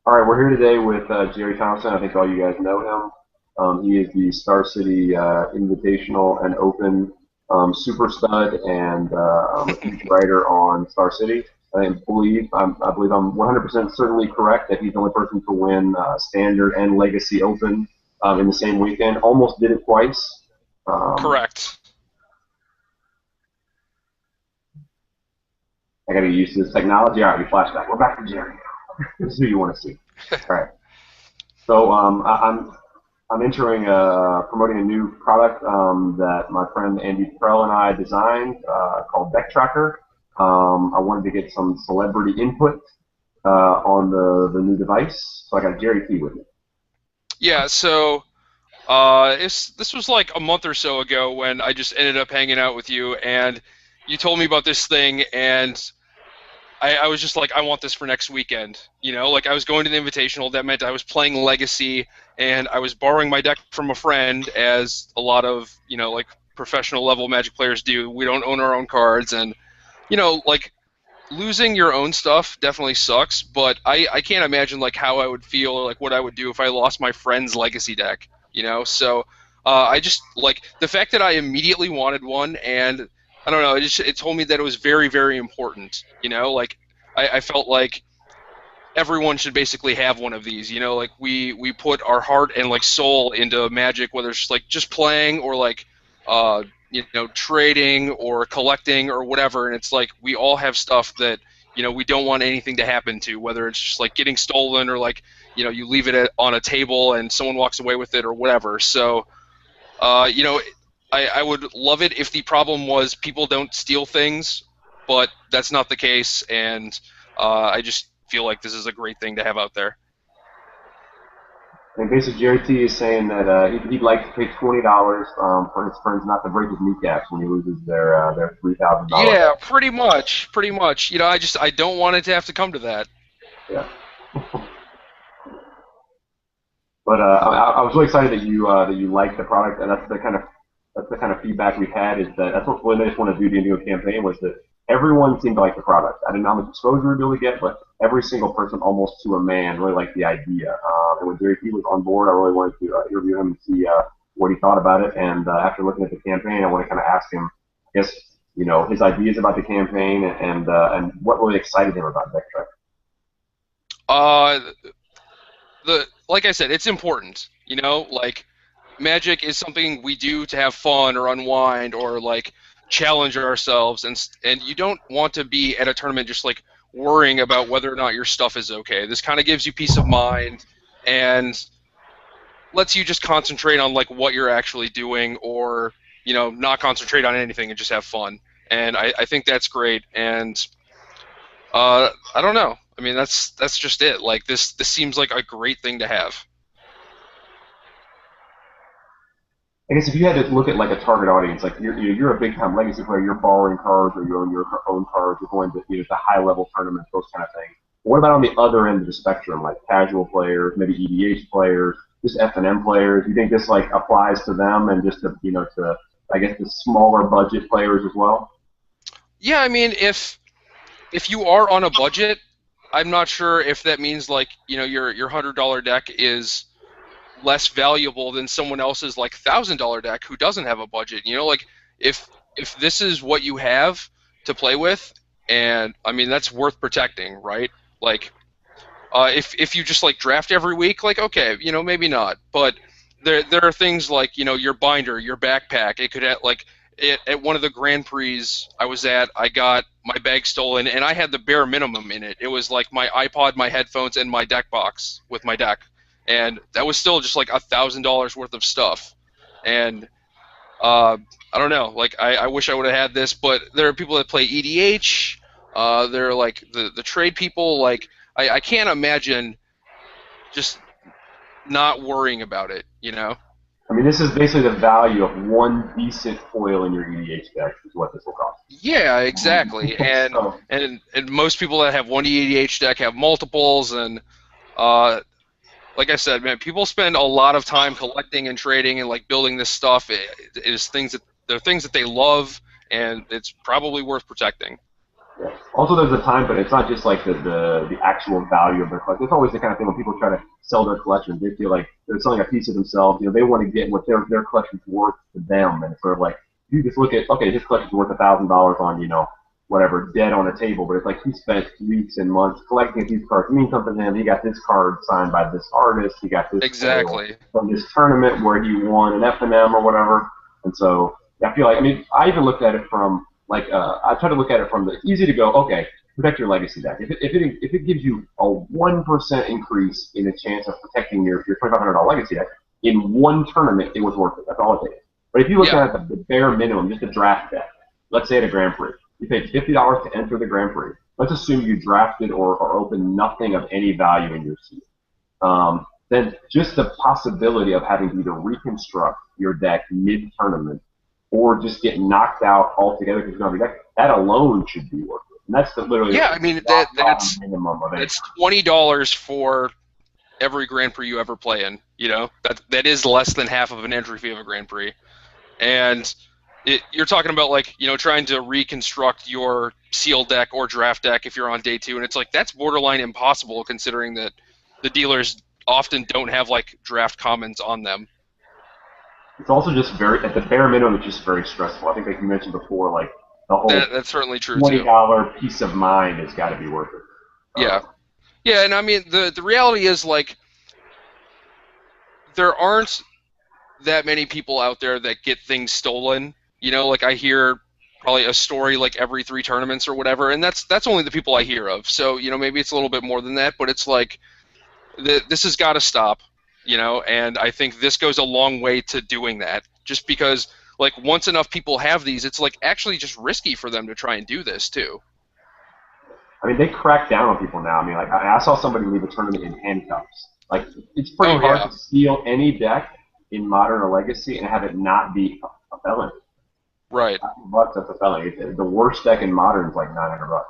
All right, we're here today with Gerry Thompson. I think all you guys know him. He is the Star City Invitational and Open SuperStud and a huge writer on Star City. I believe I'm 100% certainly correct that he's the only person to win Standard and Legacy Open in the same weekend. Almost did it twice. Um, Correct. I got to get used to this technology. All right, we flashback. We're back to Gerry. This is who you want to see. All right. So I'm entering promoting a new product that my friend Andy Prell and I designed called Deck Tracker. I wanted to get some celebrity input on the new device, so I got Jerry T with me. Yeah, so this was like a month or so ago when I just ended up hanging out with you, and you told me about this thing, and I was just like, I want this for next weekend. Like I was going to the Invitational. That meant I was playing Legacy, and I was borrowing my deck from a friend, as a lot of like professional level Magic players do. We don't own our own cards, and like losing your own stuff definitely sucks, but I can't imagine like how I would feel or like what I would do if I lost my friend's legacy deck. So I just like the fact that I immediately wanted one, and I don't know, it told me that it was very, very important. Like I felt like everyone should basically have one of these. Like we put our heart and like soul into Magic, whether it's like just playing or like trading or collecting or whatever. And it's like we all have stuff that we don't want anything to happen to, whether it's just like getting stolen or like you leave it on a table and someone walks away with it or whatever. So uh, you know I would love it if the problem was people don't steal things, but that's not the case, and I just feel like this is a great thing to have out there. And basically, Jerry T is saying that he'd like to pay $20 for his friends not to break his kneecaps when he loses their $3,000 Yeah, bet. pretty much. I don't want it to have to come to that. Yeah. But I was really excited that you liked the product, and that's the kind of feedback we've had is that that's what really made us want to do the new campaign was that everyone seemed to like the product. I didn't know how much exposure we were able to get, but every single person, almost to a man, really liked the idea. And when Jerry T was on board, I really wanted to interview him and see what he thought about it. And after looking at the campaign, I want to kind of ask him, I guess, his ideas about the campaign and what really excited him about Deck Track. Uh, the like I said, it's important. Like Magic is something we do to have fun or unwind or like challenge ourselves, and you don't want to be at a tournament just like worrying about whether or not your stuff is okay. This kind of gives you peace of mind and lets you just concentrate on like what you're actually doing, or not concentrate on anything and just have fun. And I think that's great. And I don't know. I mean, that's just it. Like this seems like a great thing to have. I guess if you had to look at like a target audience, like you're a big time legacy player, you're borrowing cards or you own your own cards, you're going to the high level tournaments, those kind of things. What about on the other end of the spectrum, like casual players, maybe EDH players, just F&M players? Do you think this like applies to them and just to to I guess the smaller budget players as well? Yeah, I mean, if you are on a budget, I'm not sure if that means like your $100 deck is less valuable than someone else's like $1,000 deck who doesn't have a budget. Like if if this is what you have to play with, and I mean that's worth protecting, right? Like if you just like draft every week, like okay, maybe not, but there are things like your binder, your backpack. It could have like at one of the Grand Prix I was at, I got my bag stolen, and I had the bare minimum in it. It was like my iPod, my headphones, and my deck box with my deck, and that was still just like $1,000 worth of stuff. And uh, I don't know, like I wish I would have had this, but there are people that play EDH. There are like the trade people. Like I can't imagine just not worrying about it. I mean, this is basically the value of one decent foil in your EDH deck is what this will cost. Yeah, exactly. And So and and most people that have one EDH deck have multiples, and uh, like I said, man, people spend a lot of time collecting and trading and like building this stuff. It is things that they're things that they love, and it's probably worth protecting. Yeah. Also, there's a time, but it's not just like the actual value of their collection. It's always the kind of thing when people try to sell their collection, they feel like they're selling a piece of themselves. You know, they want to get what their collection's worth to them, and it's sort of like you just look at, okay, his collection's worth $1,000 on, you know, whatever, dead on a table, but it's like he spent weeks and months collecting these cards. It means something to him. He got this card signed by this artist. He got this foil Exactly. from this tournament where he won an F&M or whatever. And so I feel like, I mean, I even looked at it from like, I try to look at it from the easy to go, okay, protect your legacy deck. If it gives you a 1% increase in a chance of protecting your $2,500 legacy deck in one tournament, it was worth it. That's all it takes. But if you look Yeah. at the bare minimum, just a draft deck, let's say at a Grand Prix, you paid $50 to enter the Grand Prix. Let's assume you drafted or opened nothing of any value in your seat. Then just the possibility of having to either reconstruct your deck mid-tournament or just get knocked out altogether because you don't have your deck, that alone should be worth it. And that's literally Yeah, I mean rock bottom that's minimum of it. that's $20 for every Grand Prix you ever play in. You know, that is less than half of an entry fee of a Grand Prix. And you're talking about like, you know, trying to reconstruct your seal deck or draft deck if you're on day two, and it's like that's borderline impossible considering that the dealers often don't have like draft commons on them. It's also just very, at the bare minimum, it's just very stressful. I think, like you mentioned before, like the whole That's certainly true too. $20 peace of mind has got to be worth it. Yeah, yeah, and I mean the reality is like there aren't that many people out there that get things stolen. You know, like I hear probably a story like every three tournaments or whatever, and that's only the people I hear of. So you know, maybe it's a little bit more than that, but it's like this has got to stop. You know, and I think this goes a long way to doing that. Just because, like, once enough people have these, it's like actually just risky for them to try and do this too. I mean, they crack down on people now. I mean, like I saw somebody leave a tournament in handcuffs. Like it's pretty Oh hard yeah, to steal any deck in Modern or Legacy and have it not be a felony. right. $1,000, that's a felony. The worst deck in Modern is like $900.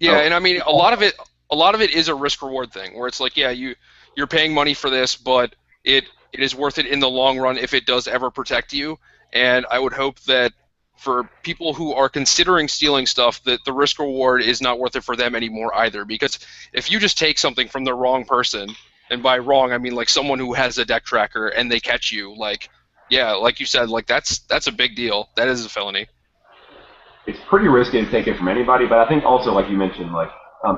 Yeah, So and I mean a lot of it is a risk reward thing where it's like, yeah, you're paying money for this, but it is worth it in the long run if it does ever protect you. And I would hope that for people who are considering stealing stuff, that the risk reward is not worth it for them anymore either. Because if you just take something from the wrong person, and by wrong I mean like someone who has a deck tracker and they catch you, like yeah, like you said, like that's a big deal. That is a felony. it's pretty risky to take it from anybody. But I think also, like you mentioned, like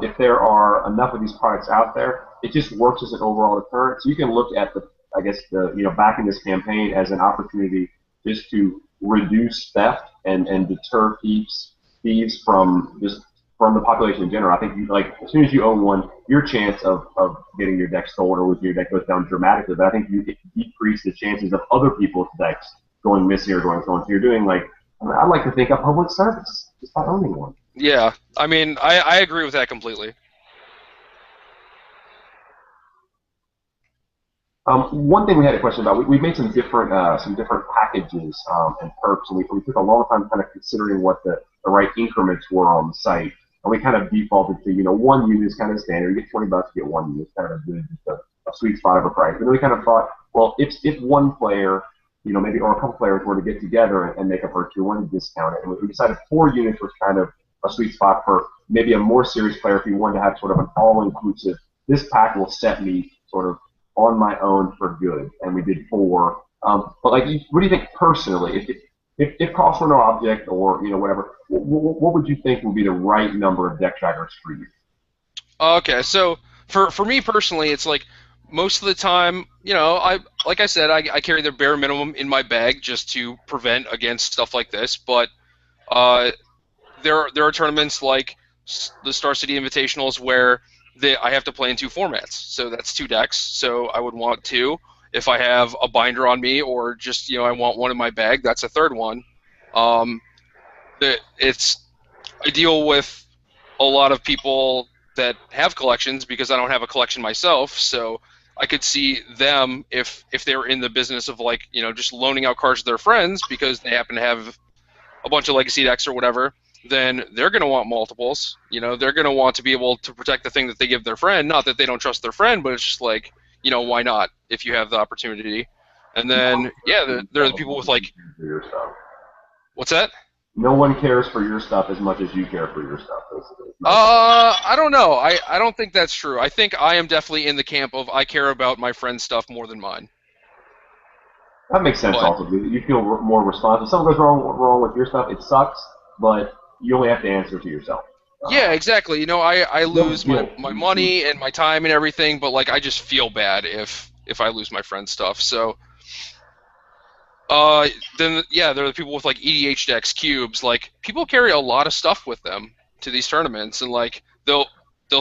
if there are enough of these products out there, it just works as an overall deterrent. So you can look at I guess back in this campaign as an opportunity just to reduce theft and deter thieves from just from the population in general. I think like as soon as you own one, your chance of getting your deck stolen or losing your deck goes down dramatically. But I think you decrease the chances of other people's decks going missing or going stolen. So you're doing like I like to think of public service just by owning one. Yeah, I mean I agree with that completely. One thing we had a question about, we made some different packages and perks, and we took a long time kind of considering what the right increments were on the site, and we kind of defaulted to, one unit is kind of standard. You get $20, you get one unit. It's kind of a good, just a sweet spot of a price. But then we kind of thought, well, if one player, maybe or a couple players were to get together and make a purchase, we wanted to discount it, and we decided 4 units was kind of a sweet spot for maybe a more serious player if you wanted to have sort of an all-inclusive. This pack will set me sort of on my own for good, and we did 4. But like, what do you think personally? If cost were no object, or whatever, what would you think would be the right number of deck trackers for you? Okay, so for me personally, it's like most of the time, I like I said, I carry the bare minimum in my bag just to prevent against stuff like this. But uh, there are tournaments like the Star City Invitationals where I have to play in 2 formats, so that's 2 decks. So I would want 2. If I have a binder on me, or just I want one in my bag, that's a third one. Um, it's I deal with a lot of people that have collections because I don't have a collection myself, so I could see them if they were in the business of like just loaning out cards to their friends because they happen to have a bunch of legacy decks or whatever. Then they're going to want multiples. They're going to want to be able to protect the thing that they give their friend. Not that they don't trust their friend, but it's just like why not if you have the opportunity. And then yeah, there are the people with like, what's that? no one cares for your stuff as much as you care for your stuff. Basically, I don't know. I don't think that's true. I think I am definitely in the camp of I care about my friend's stuff more than mine. that makes sense. But Also, you feel more responsible. If something goes wrong with your stuff, it sucks, but you only have to answer to yourself. yeah, exactly. You know, I No lose guilt. my money and my time and everything, but like I just feel bad if I lose my friend's stuff. So then yeah, there are the people with like EDH decks, cubes. Like people carry a lot of stuff with them to these tournaments, and like they'll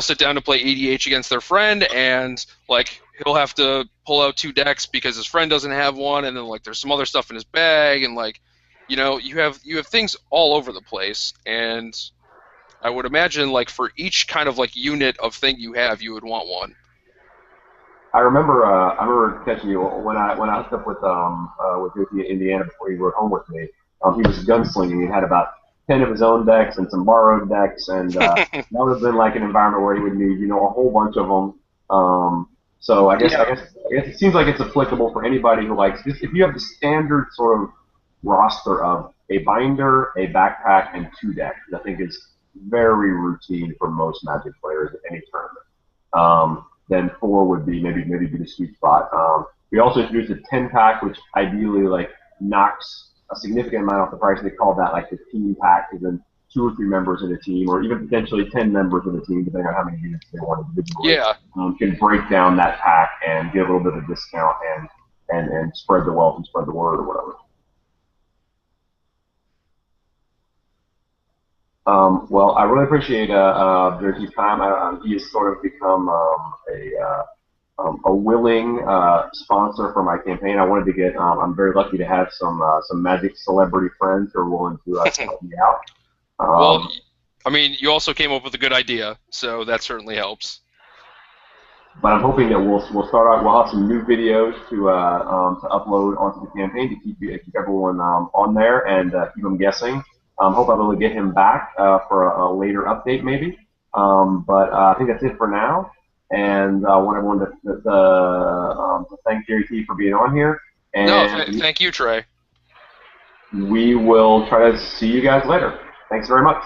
sit down to play EDH against their friend, and like he'll have to pull out 2 decks because his friend doesn't have one, and then like there's some other stuff in his bag, and like you have things all over the place, and I would imagine like for each kind of like unit of thing you have, you would want one. I remember catching you when I hooked up with JT in Indiana before you were home with me. He was gunslinging. He had about 10 of his own decks and some borrowed decks, and that would have been like an environment where he would need a whole bunch of them. So Yeah. I guess it seems like it's applicable for anybody who likes just if you have the standard sort of roster of a binder, a backpack, and 2 decks. I think is very routine for most Magic players at any tournament. Then 4 would be maybe be the sweet spot. We also introduced a 10 pack, which ideally like knocks a significant amount off the price. They call that like the team pack, because then 2 or 3 members in a team, or even potentially 10 members in a team, depending on how many units they want individually, Yeah. can break down that pack and get a little bit of a discount and spread the wealth and spread the word or whatever. Well, I really appreciate Jerky's time. He has sort of become a willing sponsor for my campaign. I wanted to get. I'm very lucky to have some Magic celebrity friends who are willing to help me out. Well, Um, I mean, you also came up with a good idea, so that certainly helps. but I'm hoping that we'll start out. We'll have some new videos to upload onto the campaign to keep everyone on there and keep them guessing. Hope I'll be able to get him back for a later update maybe. But I think that's it for now. And I want everyone to thank Jerry T for being on here. No, And thank you, Trey. we will try to see you guys later. Thanks very much.